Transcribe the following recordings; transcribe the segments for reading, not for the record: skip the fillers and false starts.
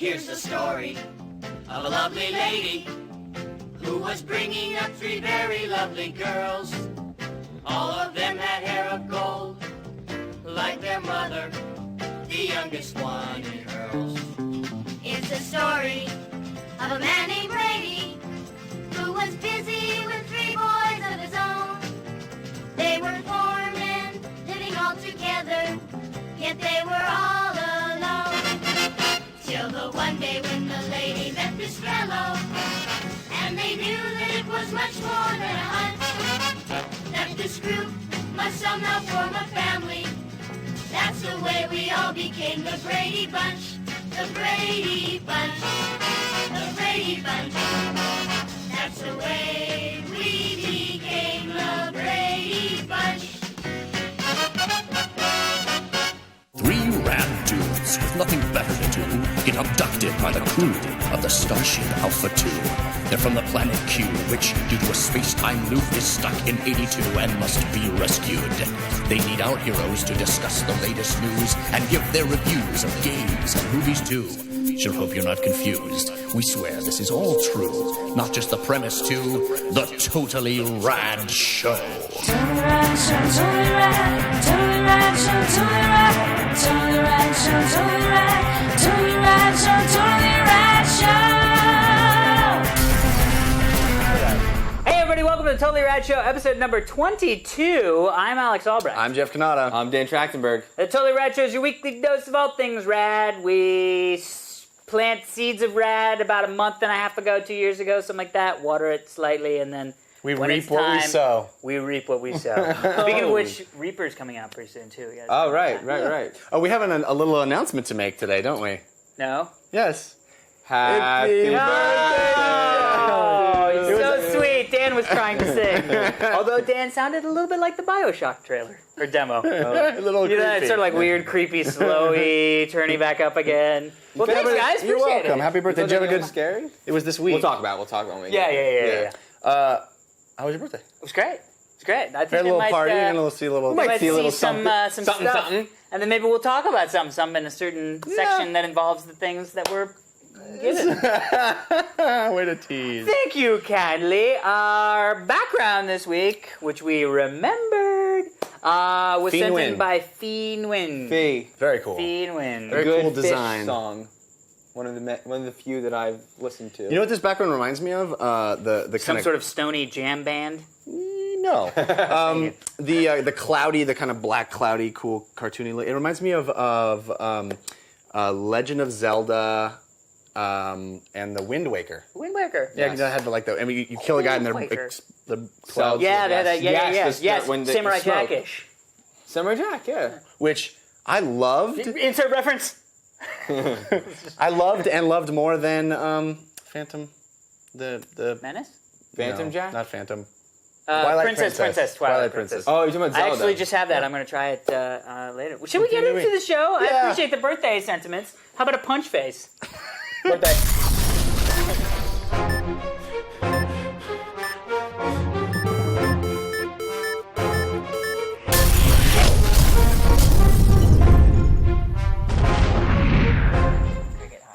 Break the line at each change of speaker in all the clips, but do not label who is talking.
Here's the story of a lovely lady who was bringing up 3 very lovely girls. All of them had hair of gold, like their mother, the youngest one in curls.
It's the story of a man named Brady who was busy with 3 boys of his own. They were 4 men living all together, yet they were all alone. Till the one day when the lady met this fellow, and they knew that it was much more than a hunch, that this group must somehow form a family. That's the way we all became the Brady Bunch. The Brady Bunch. The Brady Bunch. That's the way we became the Brady Bunch.
3 rad dudes with nothing better to do get abducted by the crew of the Starship Alpha 2. They're from the planet Q, which, due to a space-time loop, is stuck in 82 and must be rescued. They need our heroes to discuss the latest news and give their reviews of games and movies too. Sure hope you're not confused. We swear this is all true, not just the premise to the Totally Rad Show.
Totally Rad Show, Totally Rad, Totally Rad Show, Totally Rad, Totally Rad Show, Totally Rad, Totally Rad Show, Totally Rad Show.
Hey everybody, welcome to the Totally Rad Show, episode number 22. I'm Alex Albrecht.
I'm Jeff Canada.
I'm Dan Trachtenberg.
The Totally Rad Show is your weekly dose of all things rad. We plant seeds of rad about a month and a half ago, 2 years ago, something like that. Water it slightly, and then
We
when
reap
it's
what we
time,
sow.
We reap what we sow. Speaking of which, Reaper's coming out pretty soon too. You guys
Oh,
know
right,
that.
right. Oh, we have a little announcement to make today, don't we?
No?
Yes.
Happy birthday!
Oh, you're so sweet. Dan was trying to sing. Although Dan sounded a little bit like the BioShock trailer, or demo.
A little
You know,
creepy.
it's sort of like weird, creepy, slowy, turning back up again. Well, thanks, guys.
You're
Appreciate
welcome.
it.
Happy birthday. Did you have a good...
Scary?
It was this week.
We'll talk about it when we
Yeah.
How was your birthday?
It was great. It's great. I think
We had a
we
little
might,
party and a little see a little...
we might
see a little
some
something,
stuff,
something.
and then maybe we'll talk about something in a certain section that involves the things that we're given.
Way to tease.
Thank you kindly. Our background this week, which we remembered, was
Fiend
sent
Win.
in by Fiend Win.
Fee.
Very cool.
Fiend Win.
Very
Good
cool
Fish
design.
song. One of the few that I've listened to.
You know what this background reminds me of? The
Some
kind
sort of stony jam band.
No. The cloudy, the kind of black, cloudy, cool, cartoony. It reminds me of Legend of Zelda and the Wind Waker.
Wind Waker.
Yeah, that had like the. I mean, you kill a guy and
Wind Waker.
the clouds.
Yeah,
Yes,
yes.
when the
Samurai
smoke.
Jack-ish.
Samurai Jack, yeah.
Which I loved.
Insert reference.
I loved and loved more than Phantom. The
Menace?
Phantom
no,
Jack?
Not Phantom.
Twilight Princess.
Twilight Princess.
Oh, you're talking about
I
Zelda.
actually just have that. I'm going to try it later. Should we get into the show? I
Yeah.
appreciate the birthday sentiments. How about a punch face?
birthday.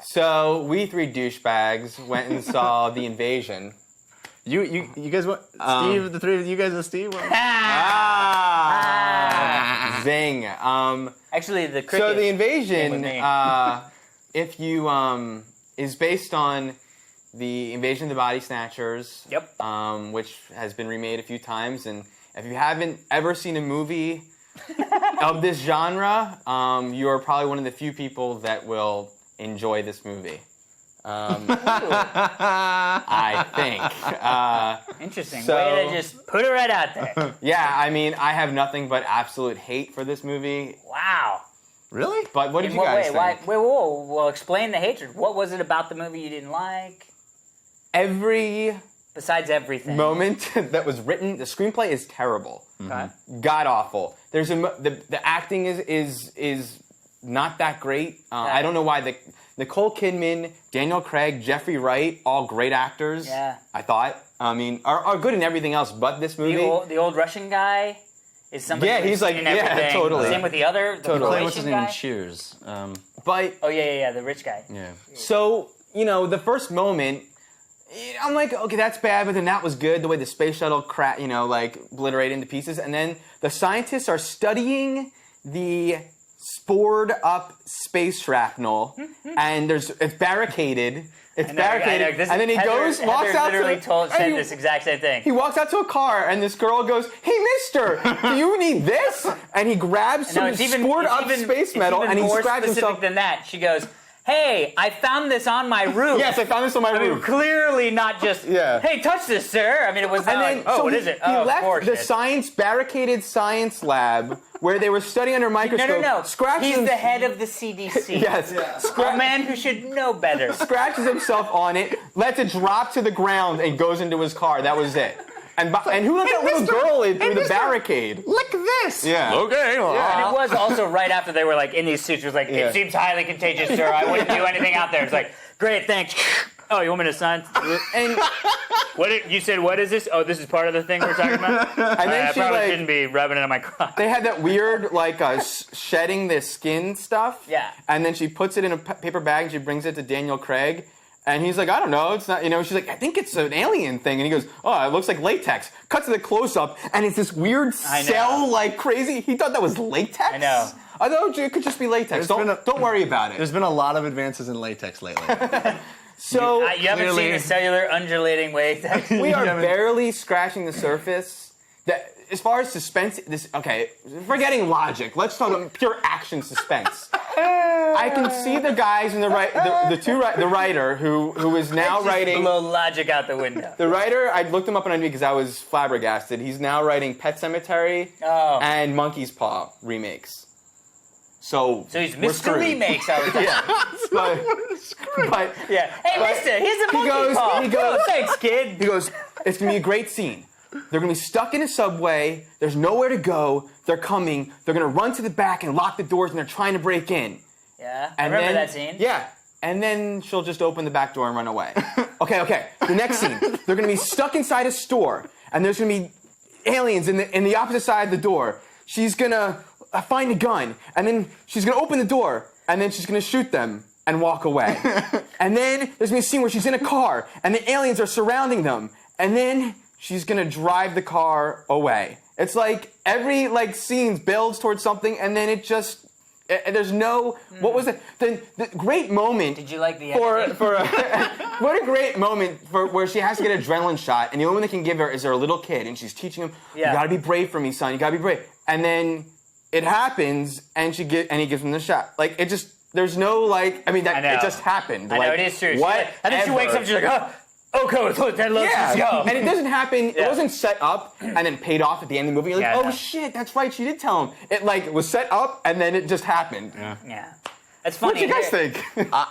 So we 3 douchebags went and saw The Invasion.
You guys want Steve? The 3 of you guys and Steve.
Zing.
Actually, the cricket.
So The
came
Invasion,
with me.
if you is based on the Invasion of the Body Snatchers.
Yep.
Which has been remade a few times, and if you haven't ever seen a movie of this genre, you are probably one of the few people that will enjoy this movie. I think.
Interesting.
so-
Way to just put it right out there.
Yeah, I mean, I have nothing but absolute hate for this movie.
Wow.
Really?
But what did
In
you
what
guys
way?
think?
Why? Wait, whoa. Well, explain the hatred. What was it about the movie you didn't like?
Every
Besides everything.
moment that was written, the screenplay is terrible.
Okay.
God awful. There's the acting is not that great. I don't know why Nicole Kidman, Daniel Craig, Jeffrey Wright, all great actors.
Yeah.
I thought. I mean, are good in everything else but this movie.
The old Russian guy is somebody.
Yeah,
we've
he's like-
seen in
yeah,
everything.
totally.
Same with the other. The
Totally.
Croatian
What's his name
guy.
in Cheers?
But
Oh yeah, the rich guy.
Yeah.
so, the first moment, I'm like, okay, that's bad, but then that was good, the way the space shuttle obliterated into pieces. And then the scientists are studying the spored up space shrapnel, and it's barricaded. It's barricaded, and then he walks out
said this exact same thing.
He walks out to a car, and this girl goes, "Hey, mister, do you need this?" And he grabs some spored up space metal, and he
more
scratches
specific
himself.
than that. She goes, "Hey, I found this on my roof."
Yes, I found this on my
I mean,
roof.
clearly not just,
Yeah.
"Hey, touch this, sir." I mean, it was not
And then,
like, "Oh,
so
what
he,
is it?"
He
Oh,
left
of course.
the barricaded science lab where they were studying under a microscope.
No.
Scratches
He's the head of the CDC.
Yes.
A man who should know better.
Scratches himself on it, lets it drop to the ground, and goes into his car. That was it. And who let that little girl in through the barricade?
Lick this.
Yeah.
Okay.
And it was also right after they were like in these suits. It was like,
Yeah.
"It seems highly contagious, sir. I wouldn't do anything out there." It's like, "Great, thanks." "Oh, you want me to sign?"
And
You said, "What is this?" "Oh, this is part of the thing we're talking about."
and then
I
she
probably shouldn't be rubbing it on my crotch.
they had that weird shedding the skin stuff.
Yeah.
And then she puts it in a paper bag and she brings it to Daniel Craig. And he's like, "I don't know, it's not, she's like, "I think it's an alien thing." And he goes, "Oh, it looks like latex." Cut to the close-up, and it's this weird cell, crazy. He thought that was latex?
I know.
I thought it could just be latex. Don't worry about it.
There's been a lot of advances in latex lately.
So
You haven't seen the cellular undulating wave.
we are barely scratching the surface. As far as suspense, forgetting logic, let's talk about pure action suspense. I can see the guys in the writer who is now writing.
Blow logic out the window.
The writer, I looked him up on IMDb because I was flabbergasted. He's now writing Pet Sematary and Monkey's Paw remakes. So
he's
we're
Mr.
screwed.
Remakes, I would say.
but
Yeah. "Hey, mister, here's a monkey
goes-
paw."
he goes-
"Oh, thanks, kid."
he goes, "It's going to be a great scene. They're going to be stuck in a subway. There's nowhere to go. They're coming. They're going to run to the back and lock the doors, and they're trying to break in."
Yeah,
And
I remember
then,
that scene.
Yeah. And then she'll just open the back door and run away. Okay. The next scene. They're going to be stuck inside a store, and there's going to be aliens in the opposite side of the door. She's going to find a gun, and then she's going to open the door, and then she's going to shoot them and walk away. And then there's going to be a scene where she's in a car, and the aliens are surrounding them, and then she's going to drive the car away. It's like every scene builds towards something, and then it just... There's no... What was it? The great moment...
Did you like the
what a great moment for where she has to get an adrenaline shot, and the only one they can give her is her little kid, and she's teaching him, "You gotta be brave for me, son. You gotta be brave." And then it happens, and he gives him the shot. It just... There's no, it just happened.
I know, it is true.
What?
And then she wakes up, she's like, "Oh, okay, then let's just go."
And it doesn't happen. It wasn't set up and then paid off at the end of the movie. You're like,
Yeah, I
"Oh
know.
shit, that's right. She did tell him." It was set up and then it just happened.
Yeah. It's funny.
What do you guys think?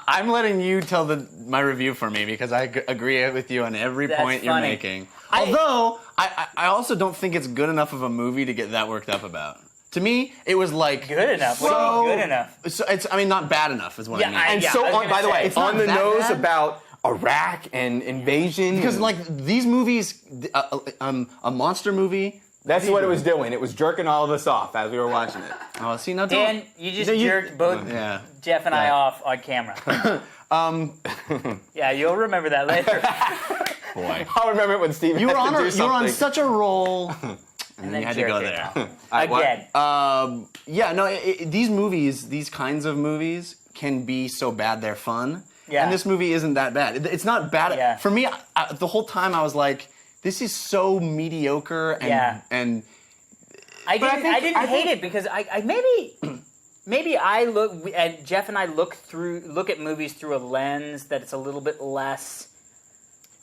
I'm letting you tell my review for me because I agree with you on every
That's
point you're
funny.
making. Although, I also don't think it's good enough of a movie to get that worked up about. To me, it was
Good enough. What do you mean good enough?
So not bad enough is what I mean.
And
Yeah,
so
I was
on,
gonna
by the
say,
way,
it's
not
on the
that
nose
bad.
about Iraq and invasion.
Because these movies, a monster movie.
That's what it was doing. It was jerking all of us off as we were watching it.
Oh, see, now
Dan, you just jerked both
Yeah.
Jeff and I off on camera. Yeah, you'll remember that later.
Boy.
I'll remember it when Steve
You were
had to do
on
something.
such a roll.
And then
you had to go
jerked
there.
it off. Again.
These movies, these kinds of movies, can be so bad they're fun.
Yeah.
And this movie isn't that bad. It's not bad.
Yeah.
For me, the whole time I was like, this is so mediocre and
I didn't hate it because I maybe I look and Jeff and I look at movies through a lens that it's a little bit less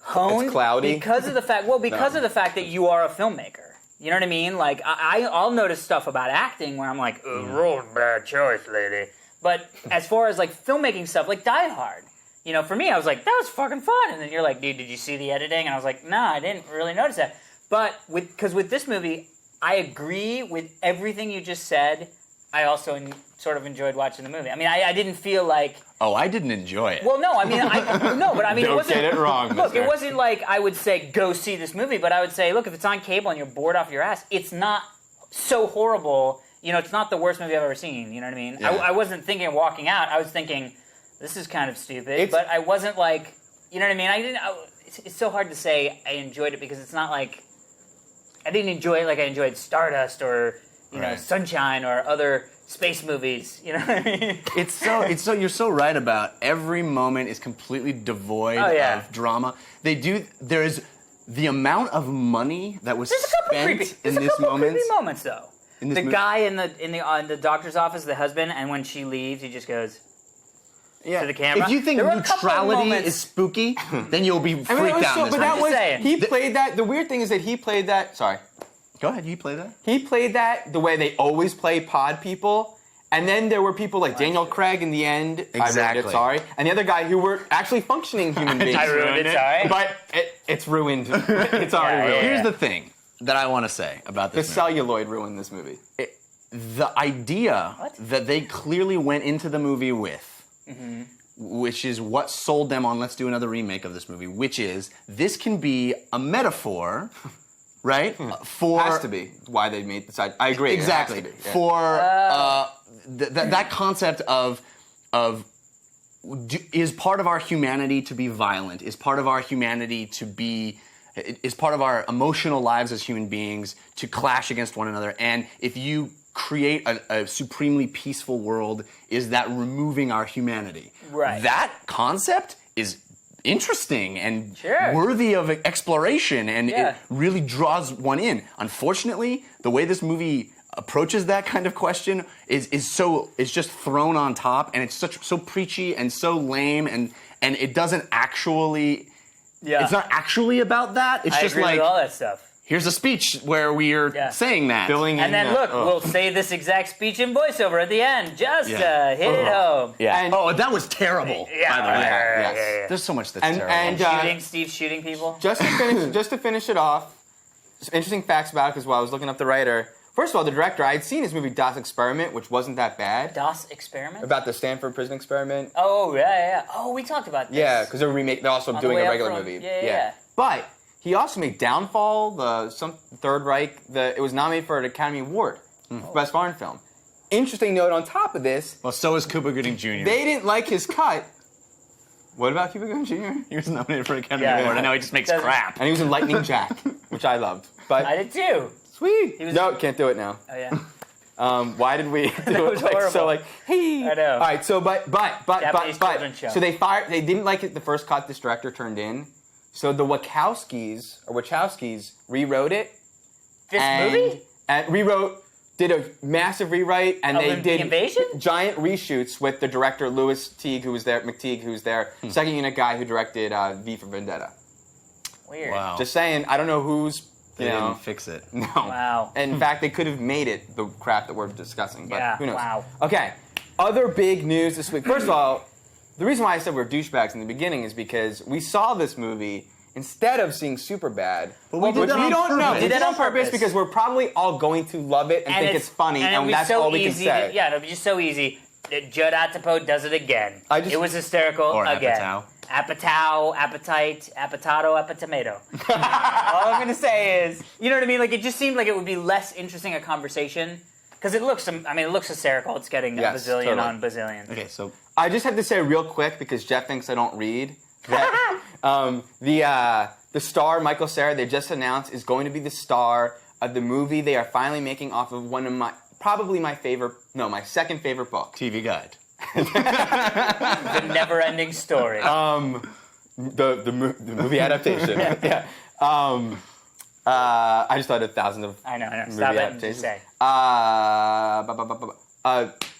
honed.
It's cloudy.
because of the fact of the fact that you are a filmmaker. You know what I mean? Like I'll notice stuff about acting where I'm like, "Real bad choice, lady." But as far as filmmaking stuff, like Die Hard, for me, I was like, that was fucking fun. And then you're like, "Dude, did you see the editing?" And I was like, "No, I didn't really notice that." But because with this movie, I agree with everything you just said. I also sort of enjoyed watching the movie. I mean, I didn't feel like...
Oh, I didn't enjoy it.
Well, no, I mean, it
Don't
wasn't...
get it wrong,
Look,
mister.
it wasn't like I would say, go see this movie, but I would say, look, if it's on cable and you're bored off your ass, it's not so horrible it's not the worst movie I've ever seen. You know what I mean?
Yeah.
I wasn't thinking of walking out. I was thinking, this is kind of stupid.
It's-
But I wasn't like, you know what I mean? It's so hard to say I enjoyed it because it's not like I didn't enjoy it like I enjoyed Stardust or
Right.
Sunshine or other space movies. You know what I mean?
It's so you're so right about every moment is completely devoid of drama. There's the amount of money that was
There's a couple
spent
creepy.
in
There's a
this
couple
moment.
creepy moments though.
In this
The
movie-
guy in the doctor's office, the husband, and when she leaves, he just goes to the camera.
If you think
There were a couple of
neutrality
moments-
is spooky, then you'll be freaked
I mean, it was
out.
so,
in this
but that
movie.
was
saying.
he played that. The weird thing is that he played that. Sorry,
Go ahead, you play that.
he played that the way they always play pod people. And then there were people like Daniel Craig in the end. I ruined
Exactly.
it, sorry. And the other guy who were actually functioning human beings.
I ruined it, sorry.
But it's ruined. It's already
Yeah,
ruined.
Here's the thing that I want to say about
The
this movie.
celluloid ruined this movie.
The idea that they clearly went into the movie with, which is what sold them on let's do another remake of this movie, which is this can be a metaphor, right? For
Has to be why they made the side. I agree.
exactly
It has to be, yeah.
for that concept of is part of our humanity to be violent, is part of our humanity to be, is part of our emotional lives as human beings to clash against one another. And if you create a supremely peaceful world, is that removing our humanity?
Right.
That concept is interesting and
Sure.
worthy of exploration, and
Yeah.
it really draws one in. Unfortunately, the way this movie approaches that kind of question is just thrown on top, and it's so preachy and so lame, and it doesn't actually.
Yeah.
It's not actually about that. It's
I
just
agree
like
with all that stuff.
here's a speech where we're
Yeah.
saying that.
Filling
And then
in,
look,
oh.
we'll say this exact speech in voiceover at the end, just
Yeah.
to hit it home.
Yeah.
And-
oh, that was terrible.
Yeah,
By the way.
yes.
There's so much that's
And-
terrible.
and-
Steve shooting people.
Just to finish it off, some interesting facts about it, because while I was looking up the writer, first of all, the director, I had seen his movie Das Experiment, which wasn't that bad,
DOS experiment?
about the Stanford prison experiment.
Oh, yeah. Oh, we talked about this.
Yeah, because they're also
On the
doing
way
a
up
regular
from-
movie.
Yeah.
But he also made Downfall, some Third Reich. It was nominated for an Academy Award for Best Foreign Film. Interesting note on top of this,
well, so is Cuba Gooding Jr.
they didn't like his cut. What about Cuba Gooding Jr.?
He was nominated for an Academy
Yeah.
Award. I know he just makes
Doesn't-
crap.
And he was in Lightning Jack, which I loved. But
I did too.
sweet.
was-
No, can't do it now.
Oh, yeah.
Why did we do
was
it like so?
horrible.
Like, hey.
I know.
All right, so but
Japanese children's show.
so they fired. They didn't like it. The first cut this director turned in. So the Wachowskis rewrote it.
This
and,
movie?
And did a massive rewrite, and
Of
they
the
did
Invasion?
giant reshoots with the director Louis Teague, who was there, second unit guy who directed V for Vendetta.
Weird.
Wow.
Just saying, I don't know who's
they
you know.
didn't fix it.
No.
Wow.
In fact, they could have made it the crap that we're discussing, but
Yeah,
who knows?
wow.
Okay. Other big news this week. First of all, the reason why I said we're douchebags in the beginning is because we saw this movie instead of seeing Superbad.
But we did
which
that
we
on
don't know.
purpose.
We did that on purpose because we're probably all going to love it and think it's funny,
it'll
and
be
that's
so
all we can
easy
say.
yeah, it'll be just so easy. that Judd Apatow does it again. It was hysterical
Or
again.
Apatow.
Apatow, appetite, apatato, apatomato. All I'm gonna say is, you know what I mean? Like, it just seemed like it would be less interesting a conversation because it looks hysterical. It's getting
Yes,
a bazillion
totally.
on bazillion.
Okay, so
I just have to say real quick because Jeff thinks I don't read that the star Michael Cera they just announced is going to be the star of the movie they are finally making off of one of my my second favorite book.
TV Guide.
The never-ending story.
The movie adaptation. Yeah. I just thought of thousands of
I know.
movie
Stop it.
adaptations.
Just say.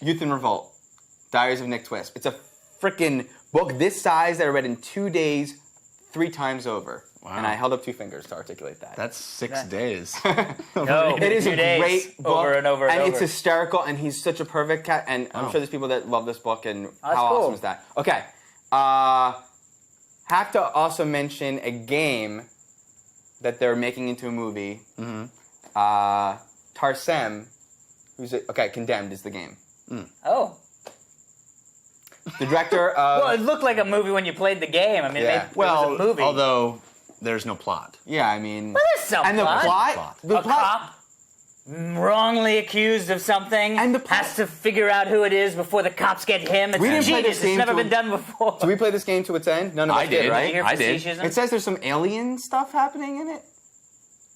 Youth in Revolt, Diaries of Nick Twist. It's a freaking book this size that I read in 2 days, 3 times over.
Wow.
And I held up 2 fingers to articulate that.
That's 6 days.
No,
It is
2
a
days,
great book,
over and over and
it's
over.
hysterical, and he's such a perfect cat. And I'm
Oh.
sure there's people that love this book, and
that's
how
cool.
awesome is that? Okay, have to also mention a game that they're making into a movie.
Mm-hmm.
Tarsem, Condemned is the game.
Oh.
The director of
Well, it looked like a movie when you played the game. I mean,
Yeah.
it was a movie.
although there's no plot.
yeah, I mean,
Well, there's some
and the
plot.
plot, the
A
plot.
cop. wrongly accused of something
And
has to figure out who it is before the cops get him. It's
We didn't play
genius.
this game
It's never
to-
been done before.
Did we play this game to its end? None of us
I did.
right?
Hear
I did.
facetious?
It says there's some alien stuff happening in it.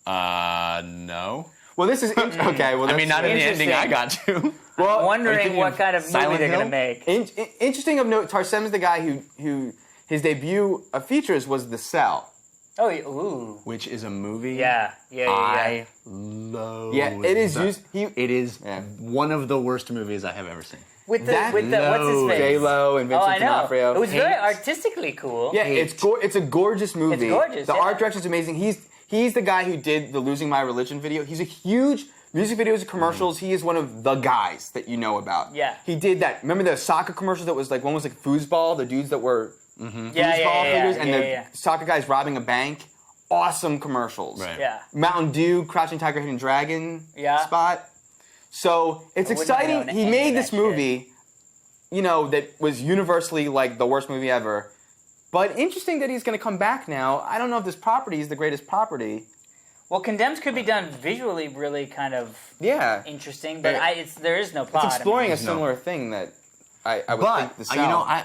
No.
Well, this is okay. Well,
I mean, not in the ending I got to.
Well,
I'm wondering
thinking
what
of
kind of movie
Silent
they're going
Hill?
to make.
interesting of note, Tarsem's the guy who his debut of features was The Cell.
Oh, ooh.
Which is a movie
Yeah.
I loathe.
Yeah, it is used.
It is
Yeah.
one of the worst movies I have ever seen.
With the,
That-
what's his face?
J-Lo and
Oh,
Vincent
I know.
D'Onofrio.
It was very
Hate.
artistically cool.
Yeah, it's a gorgeous movie.
It's gorgeous,
The
yeah.
art direction's amazing. He's the guy who did the Losing My Religion video. He's a huge music videos and commercials. He is one of the guys that you know about.
Yeah.
He did that. Remember the soccer commercials that was like one was like foosball, the dudes that were foosball figures, and the soccer guys robbing a bank. Awesome commercials.
Right.
Yeah.
Mountain Dew, Crouching Tiger, Hidden Dragon spot. So it's
I wouldn't have
exciting.
known
He
any
made
of
this
that
movie, that was universally like the worst movie ever. But interesting that he's going to come back now. I don't know if this property is the greatest property.
Well, Condemned could be done visually really kind of
Yeah.
interesting, but
Yeah.
there is no plot.
It's exploring
I
a
mean,
similar thing that I would
But
think the Cell.
I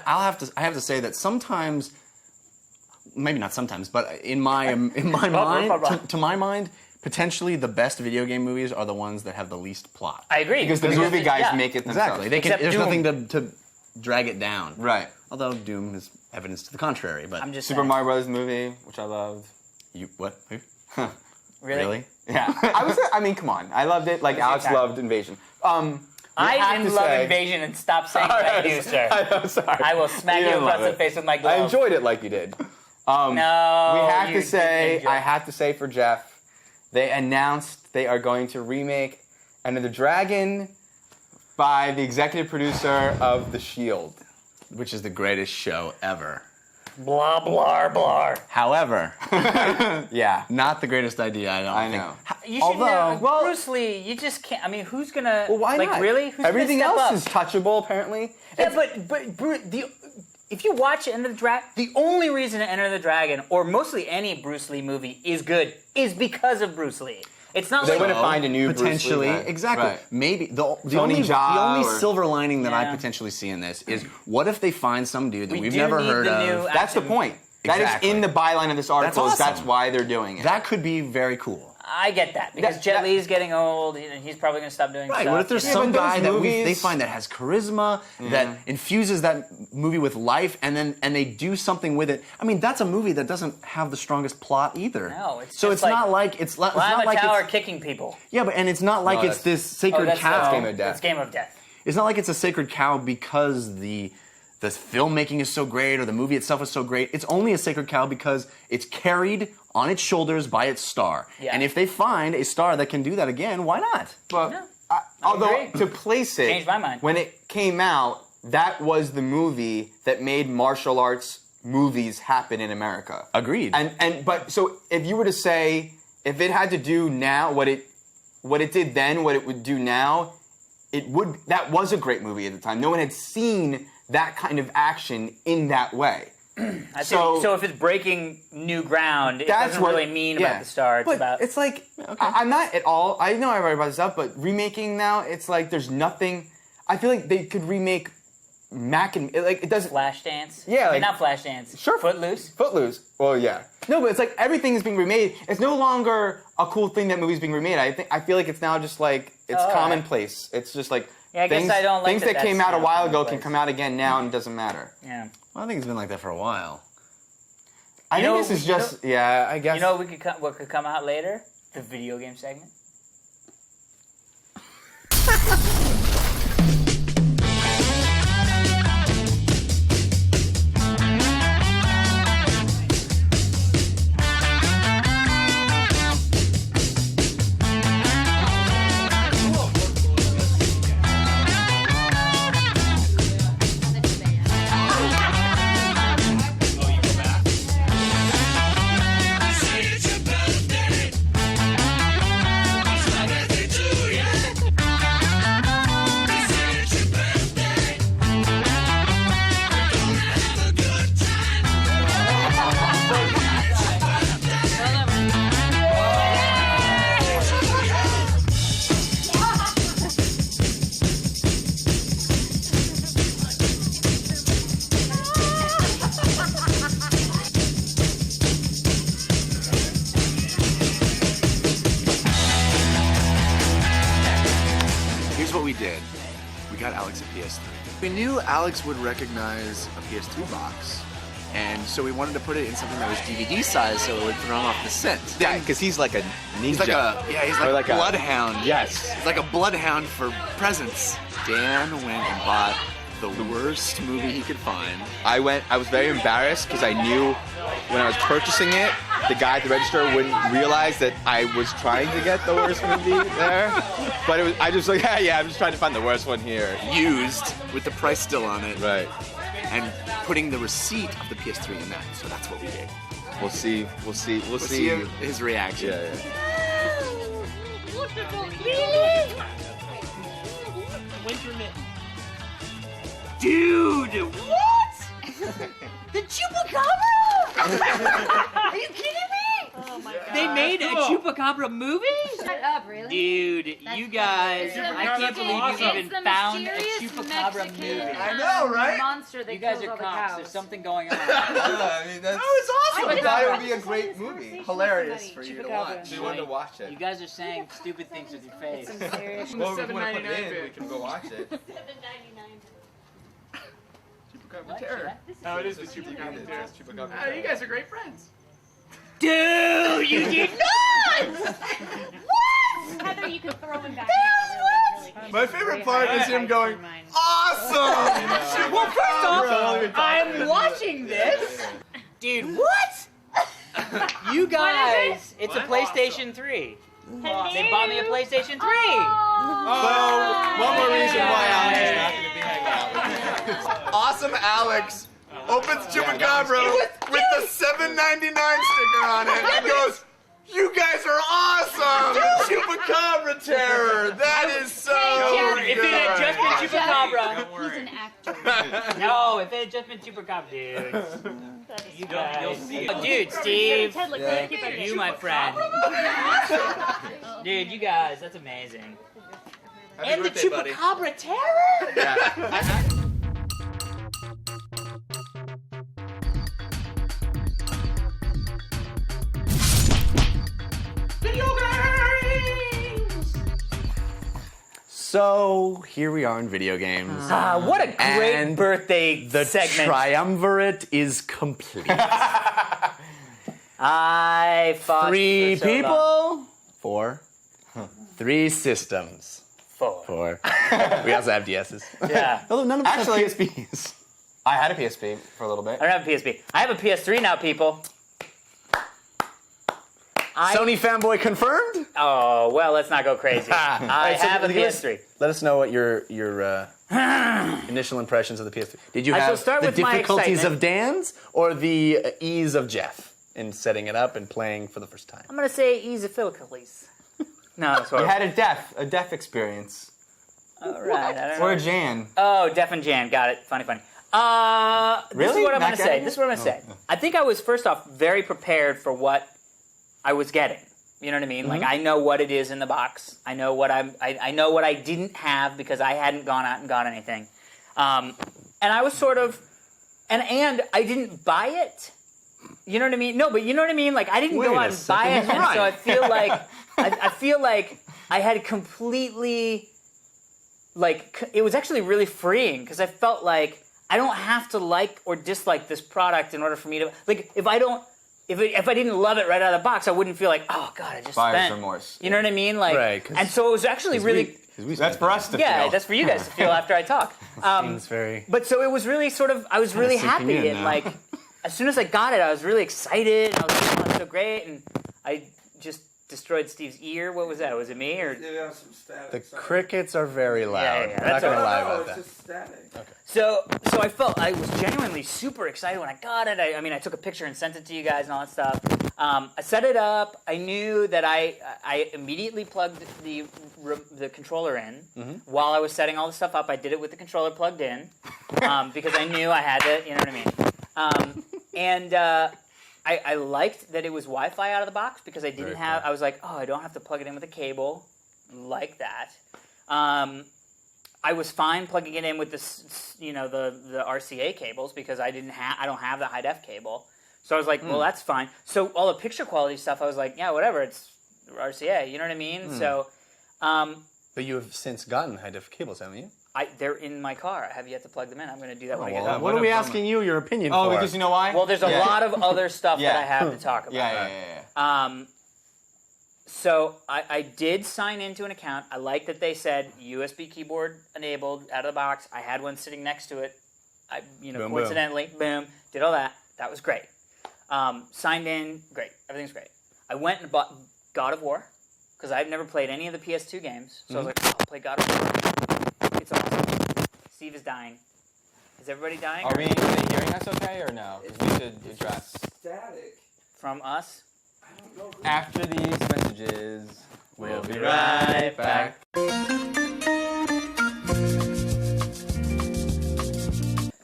have to say that sometimes, maybe not sometimes, but in my mind, to my mind, potentially the best video game movies are the ones that have the least plot.
I agree.
because the movie guys
yeah.
make it themselves.
Exactly.
Except
There's
Doom.
nothing to drag it down.
Right.
Although Doom is evidence to the contrary. But
I'm just
Super
saying.
Mario Brothers movie, which I loved.
you what? Who?
Really?
Yeah. I mean, come on. I loved it. Like Alex
time.
loved Invasion.
I
have
didn't
to
love
say-
Invasion and stop saying thank you, sir.
I'm sorry.
I will smack you
didn't
across
love
the
it.
face with my
I
glove.
enjoyed it like you did.
No,
We have
you
to say,
didn't enjoy
I
it.
have to say for Jeff, they announced they are going to remake Enter the Dragon by the executive producer of The Shield.
Which is the greatest show ever.
Blah blah blah.
However,
Yeah.
not the greatest idea. I
know.
You should
Although-
know,
well-
Bruce Lee. You just can't. I mean, who's gonna?
Well, why
like,
not?
Really? Who's
Everything
gonna
else
step up?
is touchable, apparently.
Yeah, but if you watch Enter the Dragon, the only reason to Enter the Dragon, or mostly any Bruce Lee movie, is good, is because of Bruce Lee. It's not
They
like
wouldn't find a new Bruce Lee
potentially
guy.
exactly.
Right.
Maybe the
Tony
only
Jaa or-
silver lining that I
Yeah.
potentially see in this is what if they find some dude that
We
we've
do
never
need
heard
the
of.
new
That's the
action-
point. That
Exactly.
is in the byline of this article.
That's
That's
awesome.
why they're doing it.
That could be very cool.
I get that because Jet
that-
Li's getting old. He's probably going to stop doing
Right.
stuff.
What if there's
Yeah,
some
but
guy
those
that
movies-
they find that has charisma, that infuses that movie with life, and they do something with it? I mean, that's a movie that doesn't have the strongest plot either.
No, it's
so
just
it's
like
not like it's not
Climb
like
a tower
it's,
kicking people.
yeah, but and it's not like
No,
it's
that's-
this sacred
that's
cow.
Game of Death.
It's Game of Death.
It's not like it's a sacred cow because the filmmaking is so great or the movie itself is so great. It's only a sacred cow because it's carried on its shoulders by its star.
Yeah.
And if they find a star that can do that again, why not?
But
Yeah.
although
agree.
to place it,
Changed my mind.
when it came out, that was the movie that made martial arts movies happen in America.
Agreed.
But so if you were to say if it had to do now what it did then, what it would do now, that was a great movie at the time. No one had seen that kind of action in that way.
So if it's breaking new ground, it doesn't really mean about the star. It's
but
about
it's like I'm not at all. I know I write about this stuff, but remaking now, it's like there's nothing. I feel like they could remake Mac and it doesn't.
Flashdance.
Yeah,
I mean,
like-
not Flashdance.
Sure.
Footloose.
Footloose. Well, yeah. No, but it's like everything is being remade. It's no longer a cool thing that movies being remade. I feel like it's now just like it's
Oh, all right.
commonplace. It's just like
Yeah, I guess
things,
I don't like
things
that
that came
that's
out a
now
while ago can
commonplace.
come out again now and it doesn't matter.
Yeah.
Well, I think it's been like that for a while.
I
You
think
know-
this is
you
just yeah. I guess
You know what could come out later? The video game segment.
PS3. We knew Alex would recognize a PS3 box, and so we wanted to put it in something that was DVD size so it would throw him off the scent.
Yeah, because he's like a ninja.
He's like
Or
a
like a-
bloodhound.
Yes.
He's like a bloodhound for presents. Dan went and bought the worst movie he could find.
I was very embarrassed because I knew when I was purchasing it, the guy at the register wouldn't realize that I was trying to get the worst movie there. But I just like, yeah, I'm just trying to find the worst one here.
Used with the price still on it.
Right.
And putting the receipt of the PS3 in that. So that's what we did.
We'll see. We'll see
His reaction.
Yeah.
Dude, what? The Chupacabra? Are you kidding me?
Oh my god.
They made a Chupacabra movie?
Shut up, really?
Dude, you guys, I can't believe you
It's
even
the
found a
mysterious
Chupacabra
Mexican,
movie.
I know, right?
Monster that
You guys
kills
are
all the
cops.
cows.
There's something going on.
I mean, that's
awesome.
I
I
thought it
just
would be a
had
great
this
movie.
conversation with
Hilarious
somebody.
for you to
Chupacabra.
watch.
We wanted to watch it.
You guys are saying stupid things with your face.
Some serious.
Well, if we want to put it in, we can go watch it.
What?
Terror.
Oh, it is the Chupacabra Terror.
Chupacabra
Oh, you guys are great friends.
Dude, you did not!
Heather, you can throw him back.
My favorite part is him going, awesome!
Well, first off, I'm watching this. Dude, what? You guys, it's a PlayStation 3. They bought me a PlayStation 3.
So, one more reason why Alex is not going to be hanging out with you. Awesome Alex opens Chupacabra with the $7.99 sticker on it and goes, you guys are awesome! Chupacabra Terror! That is so
If it had just been Chupacabra.
Don't worry.
He's an actor.
No, if it had just been Chupacabra, dude. You guys. Oh, dude, Steve.
Ted looked really cute back there.
You, my friend. Dude, you guys, that's amazing. And the Chupacabra Terror?
So here we are in video games.
What a great
And
birthday
The
segment.
triumvirate is complete.
I fought
Three
for so long.
people. 4. 3 systems.
4.
4. We also have DSs.
Yeah.
Although none of us
Actually-
have PSPs.
I had a PSP for a little bit.
I don't have a PSP. I have a PS3 now, people.
Sony fanboy confirmed?
Oh, well, let's not go crazy. I
Alright, so
have a
give us-
PS3.
Let us know what your initial impressions of the PS3. Did you
I shall
have
start
the
with my
difficulties
excitement.
of Dan's or the ease of Jeff in setting it up and playing for the first time?
I'm going to say ease of Philocles. No, that's
You
horrible.
had a deaf experience.
All right. I don't know.
Or a Jan.
Oh, Def and Jan. Got it. Funny. This is
Really?
what I'm
Not
going to say.
getting
This is what I'm going to say. I think I was, first off, very prepared for what I was getting. You know what I mean? Like, I know what it is in the box. I know what I know what I didn't have because I hadn't gone out and got anything. And I was sort of, and I didn't buy it. You know what I mean? No, but you know what I mean? Like, I didn't
Wait
go
a
out and buy it,
second.
and so I
Right.
feel like I feel like I had completely, like, it was actually really freeing because I felt like I don't have to like or dislike this product in order for me to, like, if I didn't love it right out of the box, I wouldn't feel like, oh god, I just
Buyer's
spent.
remorse.
You know what I mean? Like,
Right, 'cause-
and so it was actually really,
That's for us to
yeah,
feel.
that's for you guys to feel after I talk.
Seems very...
But so it was really sort of, I was really
sinking
happy
in
and
now.
like, as soon as I got it, I was really excited. And I was like, oh, it's so great, and I just destroyed Steve's ear. What was that? Was it me or?
The crickets are very loud.
Yeah,
I'm not
that's
going to
all
lie
right.
about that.
So I felt I was genuinely super excited when I got it. I mean, I took a picture and sent it to you guys and all that stuff. I set it up. I knew that I immediately plugged the controller in while I was setting all the stuff up. I did it with the controller plugged in because I knew I had to. You know what I mean? And I liked that it was Wi-Fi out of the box because I didn't
Very
have.
cool.
I was like, oh, I don't have to plug it in with a cable like that. I was fine plugging it in with the RCA cables because I don't have the high def cable. So I was like, well, that's fine. So all the picture quality stuff, I was like, yeah, whatever, it's RCA. You know what I mean? So,
But you have since gotten high def cables, haven't you?
They're in my car. I have yet to plug them in. I'm going to do that when I get
Well,
home.
what are we asking you your opinion for?
Oh, because you know why?
Well, there's a lot of other stuff that I have to talk about.
Yeah.
So I did sign into an account. I like that they said USB keyboard enabled out of the box. I had one sitting next to it.
Boom,
Coincidentally, boom, did all that. That was great. Signed in, great. Everything's great. I went and bought God of War because I've never played any of the PS2 games. So I was like, I'll play God of War. It's awesome. Steve is dying. Is everybody dying?
Are they hearing us okay or no? 'Cause we should address.
Static.
From us?
After these messages,
we'll be right back.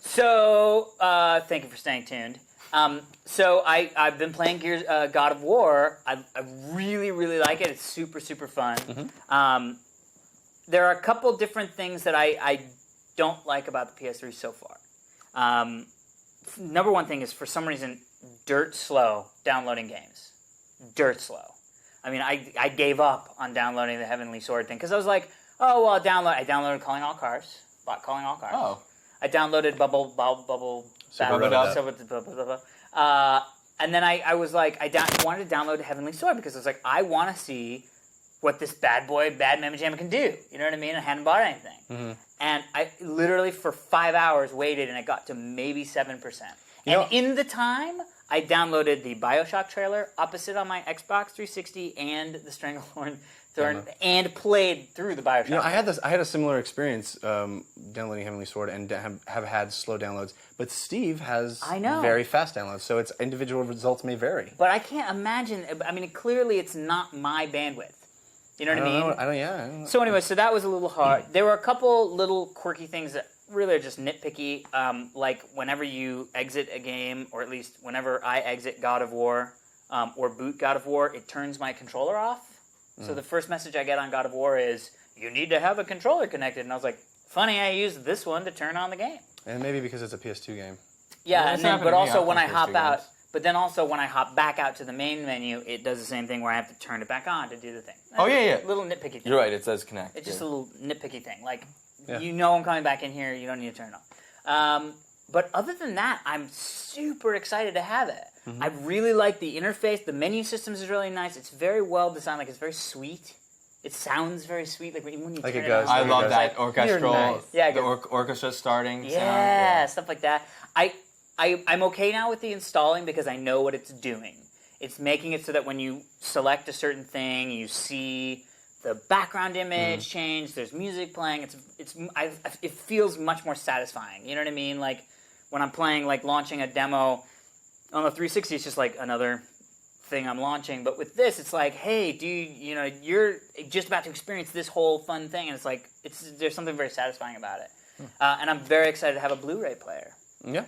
So, thank you for staying tuned. So I've been playing God of War. I really, really like it. It's super, super fun. There are a couple different things that I don't like about the PS3 so far. Number one thing is, for some reason, dirt slow downloading games. Dirt slow. I mean, I gave up on downloading the Heavenly Sword thing because I was like, oh, well, I downloaded Calling All Cars. Bought Calling All Cars.
Oh.
I downloaded Bubble and then I was like, I wanted to download Heavenly Sword because I was like, I want to see what this bad Mamma Jamma can do. You know what I mean? I hadn't bought anything. And I literally, for 5 hours, waited, and it got to maybe 7%. In the time, I downloaded the BioShock trailer opposite on my Xbox 360 and the Stranglethorn and played through the BioShock.
I had a similar experience downloading Heavenly Sword and have had slow downloads. But Steve has very fast downloads, so its individual results may vary.
But I can't imagine. I mean, clearly it's not my bandwidth. You know what I mean?
I don't know.
So anyway, so that was a little hard. There were a couple little quirky things that really are just nitpicky. Like whenever you exit a game, or at least whenever I exit God of War or boot God of War, it turns my controller off. So the first message I get on God of War is, you need to have a controller connected. And I was like, funny, I used this one to turn on the game.
And maybe because it's a PS2 game.
Yeah, but also when I hop out, but then also when I hop back out to the main menu, it does the same thing where I have to turn it back on to do the thing.
Oh, yeah.
Little nitpicky thing.
You're right, it says connect.
It's just a little nitpicky thing. Like, you know I'm coming back in here, you don't need to turn it on. But other than that, I'm super excited to have it. I really like the interface. The menu systems is really nice. It's very well designed. Like, it's very sweet. It sounds very sweet. Like, even when you turn it on.
I love that orchestral.
Nice. Yeah,
the orchestra starting sound.
Yeah, stuff like that. I'm okay now with the installing because I know what it's doing. It's making it so that when you select a certain thing, you see the background image change. There's music playing. It feels much more satisfying. You know what I mean? Like when I'm playing, like launching a demo on the 360, it's just like another thing I'm launching. But with this, it's like, hey, you're just about to experience this whole fun thing, and it's like there's something very satisfying about it. And I'm very excited to have a Blu-ray player.
Yeah.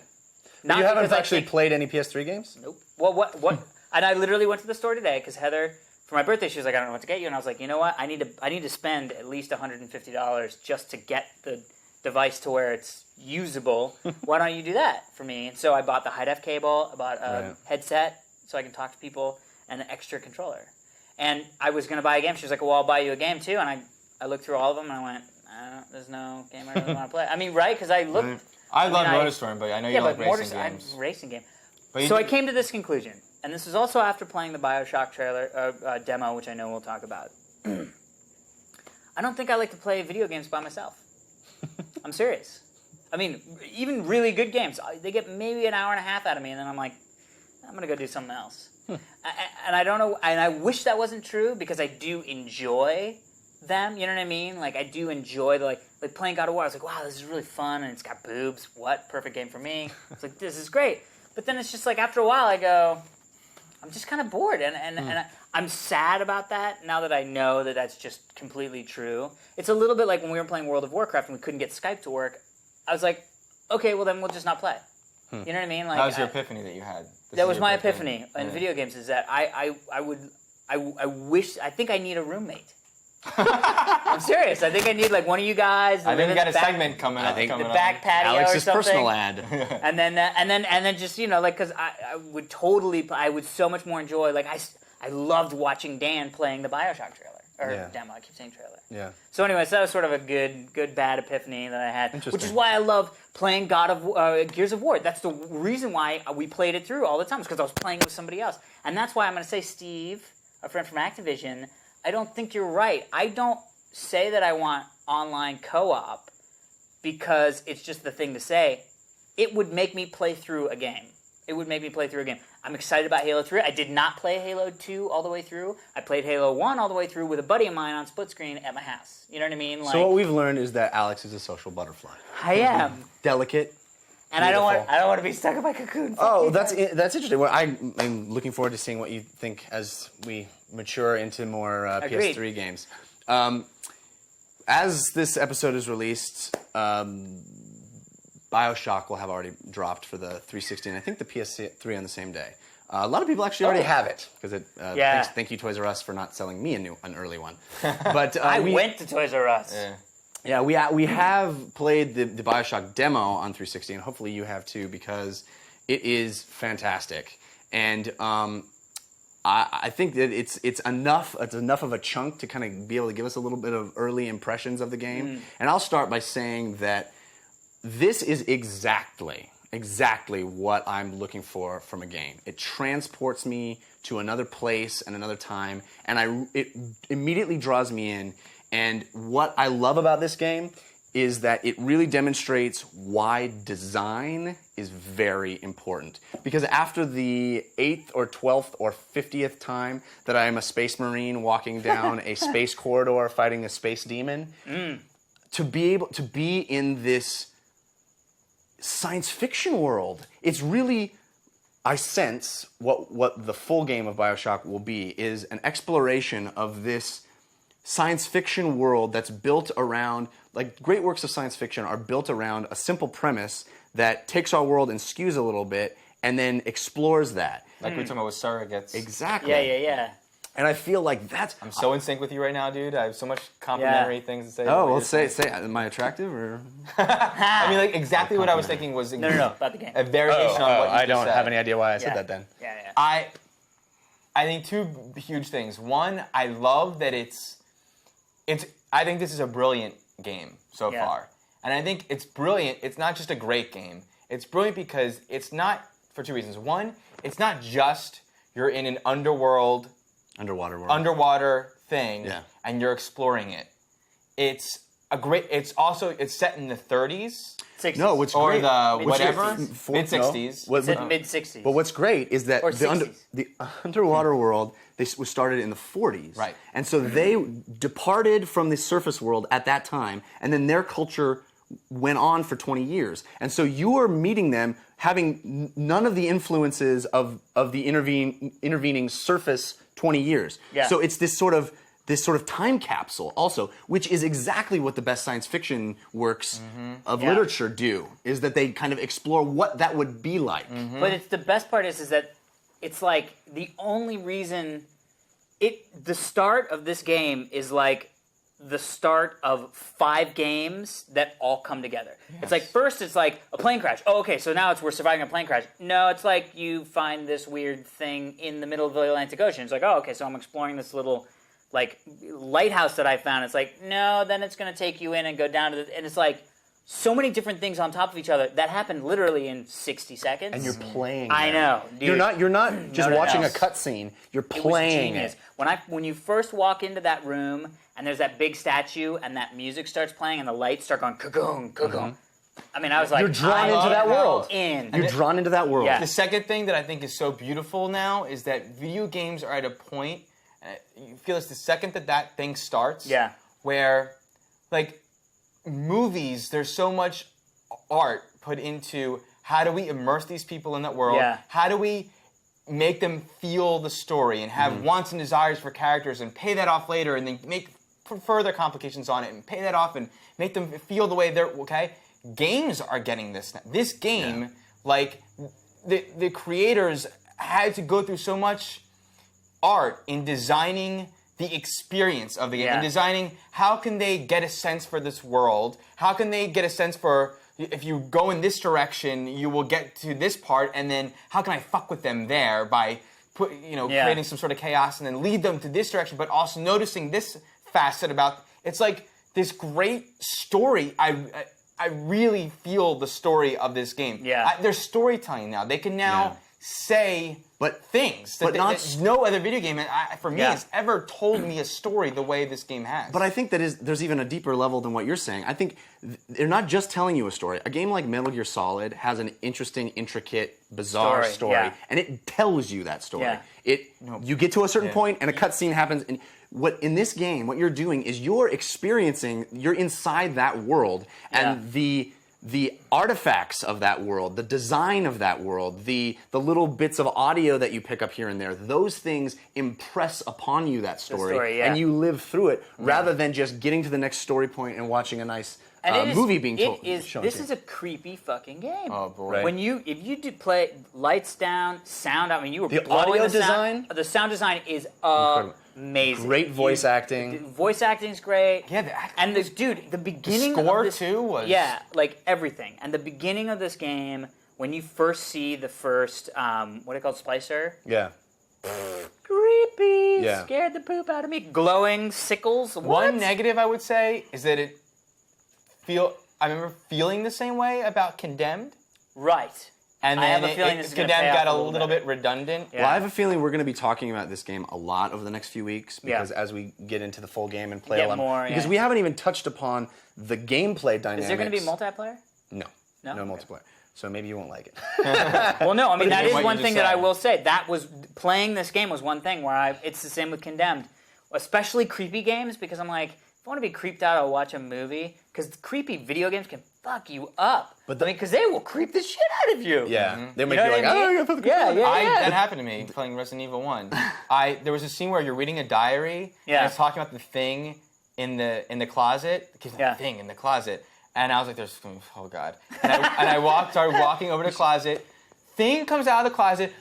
Not
you haven't actually played any PS3 games?
Nope. Well, what? And I literally went to the store today because Heather, for my birthday, she was like, I don't know what to get you, and I was like, you know what? I need to spend at least $150 just to get the device to where it's usable. Why don't you do that for me? And so I bought the high-def cable, I bought a headset so I can talk to people, and an extra controller. And I was going to buy a game. She was like, well, I'll buy you a game too. And I looked through all of them, and I went, there's no game I really want to play. I mean, right? Because I looked.
I love MotorStorm, but I know you like racing games.
Racing game. So I came to this conclusion, and this is also after playing the BioShock trailer demo, which I know we'll talk about. I don't think I like to play video games by myself. I'm serious. I mean, even really good games, they get maybe an hour and a half out of me, and then I'm like, I'm gonna go do something else. And I don't know, and I wish that wasn't true because I do enjoy them. You know what I mean? Like I do enjoy the like playing God of War. I was like, wow, this is really fun, and it's got boobs. What? Perfect game for me. It's like this is great. But then it's just like after a while, I go, I'm just kind of bored, and I'm sad about that now that I know that that's just completely true. It's a little bit like when we were playing World of Warcraft and we couldn't get Skype to work. I was like, okay, well then we'll just not play. You know what I mean? Like
that was your epiphany that you had.
That was my epiphany in video games. Is that I think I need a roommate. I'm serious. I think I need like one of you guys.
I think we got a segment coming up.
I think the back patio
Alex's
or something.
personal ad.
and then just like because I would so much more enjoy. Like I loved watching Dan playing the BioShock trailer Or
Yeah.
demo, I keep saying trailer.
Yeah.
So anyways, that was sort of a good, bad epiphany that I had. Which is
Interesting.
why I love playing Gears of War. That's the reason why we played it through all the time, because I was playing it with somebody else. And that's why I'm going to say, Steve, a friend from Activision, I don't think you're right. I don't say that I want online co-op because it's just the thing to say. It would make me play through a game. I'm excited about Halo 3. I did not play Halo 2 all the way through. I played Halo 1 all the way through with a buddy of mine on split screen at my house. You know what I mean?
So what we've learned is that Alex is a social butterfly.
I am.
Delicate.
And I don't want to be stuck in my cocoon.
Oh, that's interesting. Well, I'm looking forward to seeing what you think as we mature into more
Agreed.
PS3 games. As this episode is released, BioShock will have already dropped for the 360, and I think the PS3 on the same day. A lot of people actually already have it because it. Thank you, Toys R Us, for not selling me an early one. But
I went to Toys R Us.
Yeah, we have played the BioShock demo on 360, and hopefully you have too, because it is fantastic. And I think that it's enough of a chunk to kind of be able to give us a little bit of early impressions of the game. And I'll start by saying that this is exactly what I'm looking for from a game. It transports me to another place and another time, and it immediately draws me in. And what I love about this game is that it really demonstrates why design is very important. Because after the 8th or 12th or 50th time that I am a space marine walking down a space corridor fighting a space demon, to be able to be in this science fiction world, it's really, I sense what the full game of BioShock will be is an exploration of this science fiction world that's built around, like great works of science fiction are built around a simple premise that takes our world and skews a little bit and then explores that.
Like we were talking about with surrogates.
Exactly.
Yeah.
And I feel like that's...
I'm so in sync with you right now, dude. I have so much complimentary things to say.
Oh, well, say, am I attractive or...
I mean, like, exactly what I was thinking was...
No, about the game.
A variation on what you
I
just
don't
said.
have any idea why I said that then.
Yeah.
I think two huge things. One, I love that I think this is a brilliant game so far. And I think it's brilliant. It's not just a great game. It's brilliant because it's not, for two reasons. One, it's not just you're in an underwater thing and you're exploring it. It's set in the 30s.
60s.
No, what's
or
great,
the whatever
mid-60s.
Mid-60s.
But what's great is that the
60s.
underwater world was started in the 40s.
Right.
And so they departed from the surface world at that time, and then their culture went on for 20 years. And so you are meeting them having none of the influences of the intervening surface 20 years.
Yeah.
So it's this sort of time capsule also, which is exactly what the best science fiction works of literature do, is that they kind of explore what that would be like.
But it's the best part is that it's like the only reason the start of this game is like the start of 5 games that all come together. Yes. It's like first it's like a plane crash. Oh, okay, so now we're surviving a plane crash. No, it's like you find this weird thing in the middle of the Atlantic Ocean. It's like, oh, okay, so I'm exploring this little like lighthouse that I found. It's like, no, then it's going to take you in and go down to and it's like so many different things on top of each other that happened literally in 60 seconds.
And you're playing.
I know, dude.
You're not just watching a cutscene. You're playing it.
When you first walk into that room and there's that big statue and that music starts playing and the lights start going ka-goon, ka-goon. I mean, I was like,
you're drawn into that world.
You're
drawn into that world.
Yeah.
The second thing that I think is so beautiful now is that video games are at a point, you feel it's the second that thing starts, where, like, movies, there's so much art put into how do we immerse these people in that world?
Yeah.
How do we make them feel the story and have wants and desires for characters and pay that off later and then make further complications on it and pay that off and make them feel the way they're, okay? Games are getting this now. This game, like, the creators had to go through so much art in designing the experience of the game, and designing how can they get a sense for this world, how can they get a sense for, if you go in this direction, you will get to this part, and then how can I fuck with them there by creating some sort of chaos and then lead them to this direction, but also noticing this facet about it's like this great story. I really feel the story of this game.
Yeah.
There's storytelling now. They can now say things that no other video game for me has ever told me a story the way this game has.
But I think there's even a deeper level than what you're saying. I think they're not just telling you a story. A game like Metal Gear Solid has an interesting, intricate, bizarre story, and it tells you that story.
Yeah.
You get to a certain point, and a cutscene happens, and in this game, what you're doing is you're inside that world, and the artifacts of that world, the design of that world, the little bits of audio that you pick up here and there, those things impress upon you that story, and you live through it rather than just getting to the next story point and watching a nice movie being told.
This is a creepy fucking game.
Oh boy!
Right.
If you did play lights down, sound out. I mean, you were
the
blowing
audio
the
design.
The sound design is amazing.
Great voice acting.
Voice acting's great.
Yeah, the acting.
And the beginning
score
of this,
too was
like everything. And the beginning of this game, when you first see the first what are they called, splicer?
Yeah.
Creepy.
Yeah.
Scared the poop out of me. Glowing sickles. What?
One negative I would say is that I remember feeling the same way about Condemned.
Right.
And
I
then
have a feeling this is gonna
Condemned
pay off
got a
a little
little
bit.
bit redundant.
Yeah.
Well, I have a feeling we're going to be talking about this game a lot over the next few weeks because as we get into the full game and play
Get
a lot
more,
because we haven't even touched upon the gameplay dynamics.
Is there going to be multiplayer?
No
Okay.
multiplayer. So maybe you won't like it.
Well, no. I mean, that is
what
one
you
thing
just
that I
said.
will say. That was playing this game was one thing where it's the same with Condemned, especially creepy games because I'm like, if I want to be creeped out, I'll watch a movie because creepy video games can fuck you up. Because they will creep the shit out of you.
Yeah, they make
know
you
what
like,
I mean?
I gotta
Yeah.
That happened to me playing Resident Evil 1. There was a scene where you're reading a diary and it's talking about the thing in the closet. The thing in the closet. And I was like, oh God. And I started walking over to the closet. Thing comes out of the closet.